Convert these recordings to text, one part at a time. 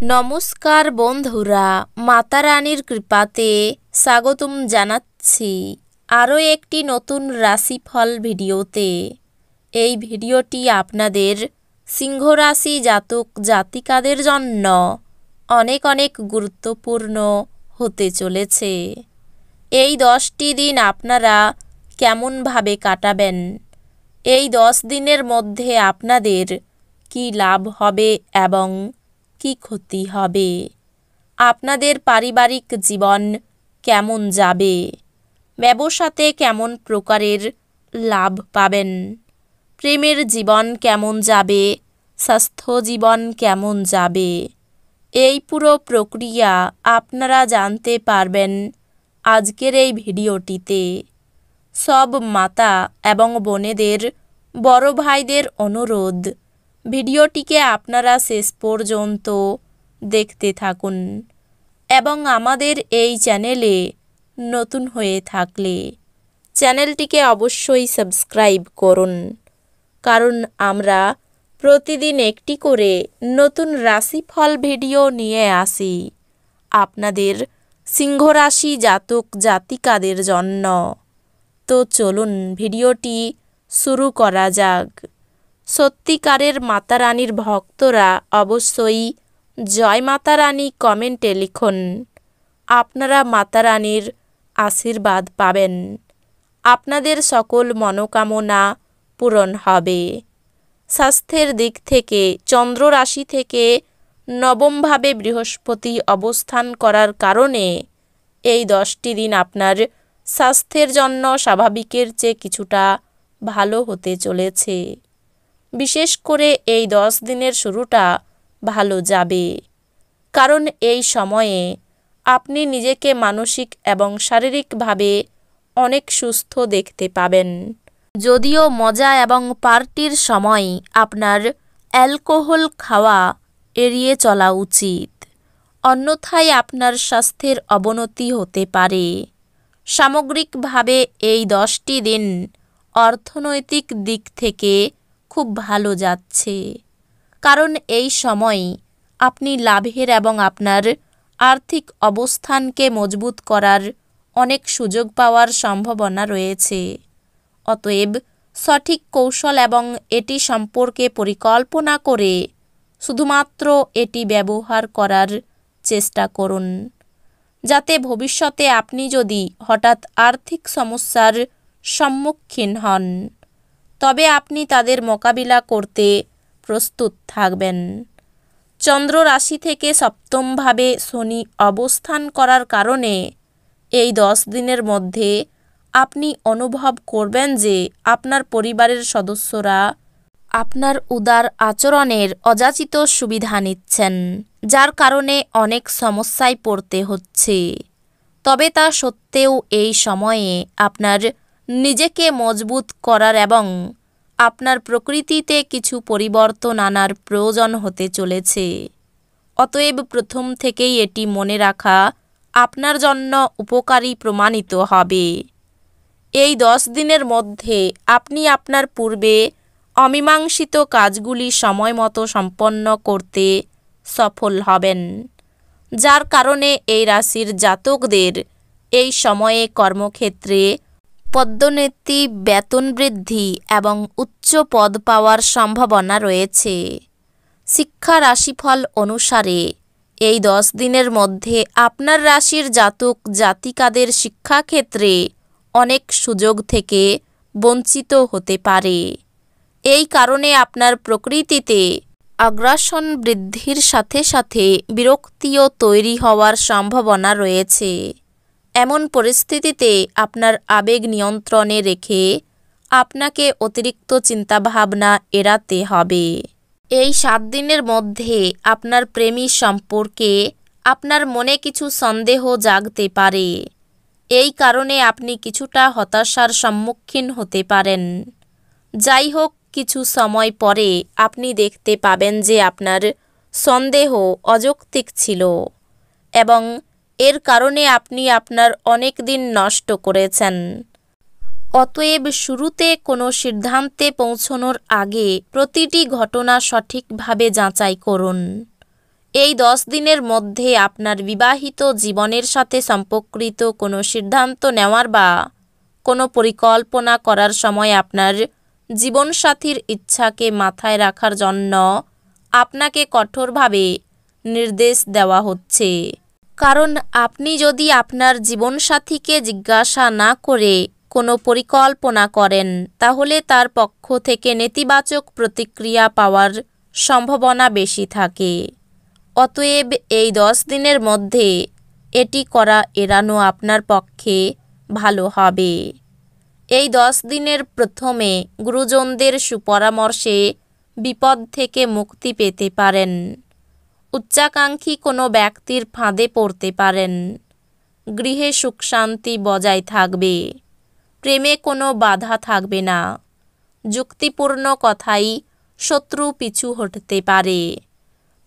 নমস্কার বন্ধুরা, মাতা রানীর কৃপাতে স্বাগতম জানাচ্ছি আরও একটি নতুন রাশিফল ভিডিওতে। এই ভিডিওটি আপনাদের সিংহ রাশি জাতক জাতিকাদের জন্য অনেক অনেক গুরুত্বপূর্ণ হতে চলেছে। এই 10টি দিন আপনারা কেমনভাবে কাটাবেন, এই 10 দিনের মধ্যে আপনাদের কি লাভ হবে এবং কি ক্ষতি হবে, আপনাদের পারিবারিক জীবন কেমন যাবে, ব্যবসাতে কেমন প্রকারের লাভ পাবেন, প্রেমের জীবন কেমন যাবে, স্বাস্থ্য জীবন কেমন যাবে, এই পুরো প্রক্রিয়া আপনারা জানতে পারবেন আজকের এই ভিডিওটিতে। সব মাতা এবং বোনেদের, বড় ভাইদের অনুরোধ, ভিডিওটিকে আপনারা শেষ পর্যন্ত দেখতে থাকুন এবং আমাদের এই চ্যানেলে নতুন হয়ে থাকলে চ্যানেলটিকে অবশ্যই সাবস্ক্রাইব করুন, কারণ আমরা প্রতিদিন একটি করে নতুন রাশিফল ভিডিও নিয়ে আসি আপনাদের সিংহ রাশি জাতক জাতিকাদের জন্য। তো চলুন ভিডিওটি শুরু করা যাক। সত্যিকারের মাতা রানীর ভক্তরা অবশ্যই জয় মাতা রানী কমেন্টে লিখুন। আপনারা মাতা রানীর আশীর্বাদ পাবেন, আপনাদের সকল মনোকামনা পূরণ হবে। স্বাস্থ্যের দিক থেকে চন্দ্র রাশি থেকে নবমভাবে বৃহস্পতি অবস্থান করার কারণে এই 10টি দিন আপনার স্বাস্থ্যের জন্য স্বাভাবিকের চেয়ে কিছুটা ভালো হতে চলেছে। বিশেষ করে এই 10 দিনের শুরুটা ভালো যাবে, কারণ এই সময়ে আপনি নিজেকে মানসিক এবং শারীরিকভাবে অনেক সুস্থ দেখতে পাবেন। যদিও মজা এবং পার্টির সময় আপনার অ্যালকোহল খাওয়া এড়িয়ে চলা উচিত, অন্যথায় আপনার স্বাস্থ্যের অবনতি হতে পারে। সামগ্রিকভাবে এই 10টি দিন অর্থনৈতিক দিক থেকে খুব ভালো যাচ্ছে, কারণ এই সময় আপনি লাভের এবং আপনার আর্থিক অবস্থানকে মজবুত করার অনেক সুযোগ পাওয়ার সম্ভাবনা রয়েছে। অতএব সঠিক কৌশল এবং এটি সম্পর্কে পরিকল্পনা করে শুধুমাত্র এটি ব্যবহার করার চেষ্টা করুন, যাতে ভবিষ্যতে আপনি যদি হঠাৎ আর্থিক সমস্যার সম্মুখীন হন, তবে আপনি তাদের মোকাবিলা করতে প্রস্তুত থাকবেন। চন্দ্র রাশি থেকে সপ্তমভাবে শনি অবস্থান করার কারণে এই 10 দিনের মধ্যে আপনি অনুভব করবেন যে আপনার পরিবারের সদস্যরা আপনার উদার আচরণের অযাচিত সুবিধা নিচ্ছেন, যার কারণে অনেক সমস্যায় পড়তে হচ্ছে। তবে তা সত্ত্বেও এই সময়ে আপনার নিজেকে মজবুত করার এবং আপনার প্রকৃতিতে কিছু পরিবর্তন আনার প্রয়োজন হতে চলেছে। অতএব প্রথম থেকেই এটি মনে রাখা আপনার জন্য উপকারী প্রমাণিত হবে। এই 10 দিনের মধ্যে আপনি আপনার পূর্বে অমীমাংসিত কাজগুলি সময় মতো সম্পন্ন করতে সফল হবেন, যার কারণে এই রাশির জাতকদের এই সময়ে কর্মক্ষেত্রে পদোন্নতি, বেতন বৃদ্ধি এবং উচ্চ পদ পাওয়ার সম্ভাবনা রয়েছে। শিক্ষা রাশিফল অনুসারে এই 10 দিনের মধ্যে আপনার রাশির জাতক জাতিকাদের শিক্ষাক্ষেত্রে অনেক সুযোগ থেকে বঞ্চিত হতে পারে। এই কারণে আপনার প্রকৃতিতে আগ্রাসন বৃদ্ধির সাথে সাথে বিরক্তিও তৈরি হওয়ার সম্ভাবনা রয়েছে। এমন পরিস্থিতিতে আপনার আবেগ নিয়ন্ত্রণে রেখে আপনাকে অতিরিক্ত চিন্তাভাবনা এড়াতে হবে। এই 7 দিনের মধ্যে আপনার প্রেমী সম্পর্কে আপনার মনে কিছু সন্দেহ জাগতে পারে। এই কারণে আপনি কিছুটা হতাশার সম্মুখীন হতে পারেন। যাই হোক, কিছু সময় পরে আপনি দেখতে পাবেন যে আপনার সন্দেহ অযৌক্তিক ছিল এবং এর কারণে আপনি আপনার অনেক দিন নষ্ট করেছেন। অতএব শুরুতে কোনো সিদ্ধান্তে পৌঁছানোর আগে প্রতিটি ঘটনা সঠিকভাবে যাচাই করুন। এই 10 দিনের মধ্যে আপনার বিবাহিত জীবনের সাথে সম্পর্কিত কোনো সিদ্ধান্ত নেওয়ার বা কোনো পরিকল্পনা করার সময় আপনার জীবনসাথীর ইচ্ছাকে মাথায় রাখার জন্য আপনাকে কঠোরভাবে নির্দেশ দেওয়া হচ্ছে। কারণ আপনি যদি আপনার জীবনসাথীকে জিজ্ঞাসা না করে কোনো পরিকল্পনা করেন তাহলে তার পক্ষ থেকে নেতিবাচক প্রতিক্রিয়া পাওয়ার সম্ভাবনা বেশি থাকে। অতএব এই 10 দিনের মধ্যে এটি করা এড়ানো আপনার পক্ষে ভালো হবে। এই 10 দিনের প্রথমে গুরুজনদের সুপরামর্শে বিপদ থেকে মুক্তি পেতে পারেন। উচ্চাকাঙ্ক্ষী কোনো ব্যক্তির ফাঁদে পড়তে পারেন। গৃহে সুখ শান্তি বজায় থাকবে। প্রেমে কোনো বাধা থাকবে না। যুক্তিপূর্ণ কথাই শত্রু পিছু হটতে পারে।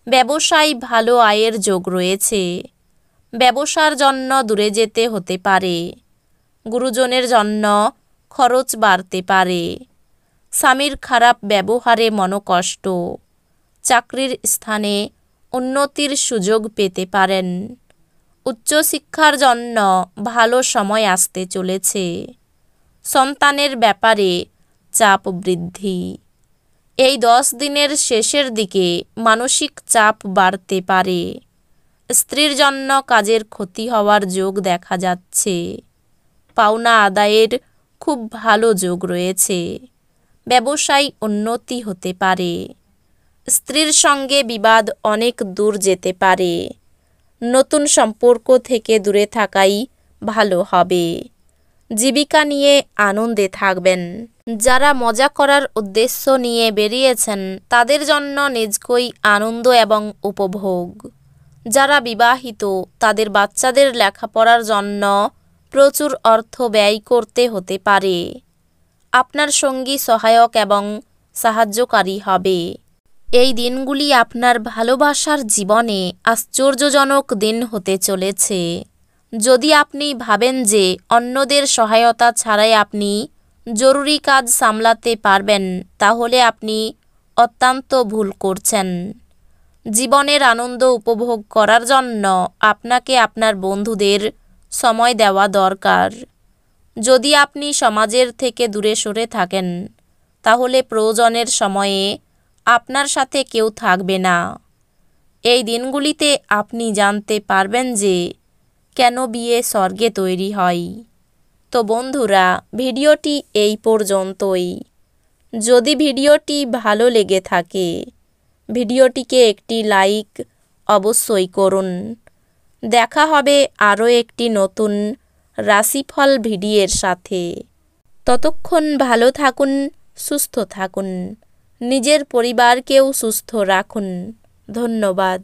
ব্যবসায় ভালো আয়ের যোগ রয়েছে। ব্যবসার জন্য দূরে যেতে হতে পারে। গুরুজনের জন্য খরচ বাড়তে পারে। স্বামীর খারাপ ব্যবহারে মনোকষ্ট। চাকরির স্থানে উন্নতির সুযোগ পেতে পারেন। উচ্চশিক্ষার জন্য ভালো সময় আসতে চলেছে। সন্তানের ব্যাপারে চাপ বৃদ্ধি। এই 10 দিনের শেষের দিকে মানসিক চাপ বাড়তে পারে। স্ত্রীর জন্য কাজের ক্ষতি হওয়ার যোগ দেখা যাচ্ছে। পাওনা আদায়ের খুব ভালো যোগ রয়েছে। ব্যবসায় উন্নতি হতে পারে। স্ত্রীর সঙ্গে বিবাদ অনেক দূর যেতে পারে। নতুন সম্পর্ক থেকে দূরে থাকাই ভালো হবে। জীবিকা নিয়ে আনন্দে থাকবেন। যারা মজা করার উদ্দেশ্য নিয়ে বেরিয়েছেন তাদের জন্য নিজকই আনন্দ এবং উপভোগ। যারা বিবাহিত তাদের বাচ্চাদের লেখাপড়ার জন্য প্রচুর অর্থ ব্যয় করতে হতে পারে। আপনার সঙ্গী সহায়ক এবং সাহায্যকারী হবে। এই দিনগুলি আপনার ভালোবাসার জীবনে আশ্চর্যজনক দিন হতে চলেছে। যদি আপনি ভাবেন যে অন্যদের সহায়তা ছাড়াই আপনি জরুরি কাজ সামলাতে পারবেন তাহলে আপনি অত্যন্ত ভুল করছেন। জীবনের আনন্দ উপভোগ করার জন্য আপনাকে আপনার বন্ধুদের সময় দেওয়া দরকার। যদি আপনি সমাজের থেকে দূরে সরে থাকেন তাহলে প্রয়োজনের সময়ে আপনার সাথে কেউ থাকবে না। এই দিনগুলিতে আপনি জানতে পারবেন যে কেন বিয়ে স্বর্গে তৈরি হয়। তো বন্ধুরা, ভিডিওটি এই পর্যন্তই। যদি ভিডিওটি ভালো লেগে থাকে ভিডিওটিকে একটি লাইক অবশ্যই করুন। দেখা হবে আরও একটি নতুন রাশিফল ভিডিওর সাথে। ততক্ষণ ভালো থাকুন, সুস্থ থাকুন, নিজের পরিবারকেও সুস্থ রাখুন। ধন্যবাদ।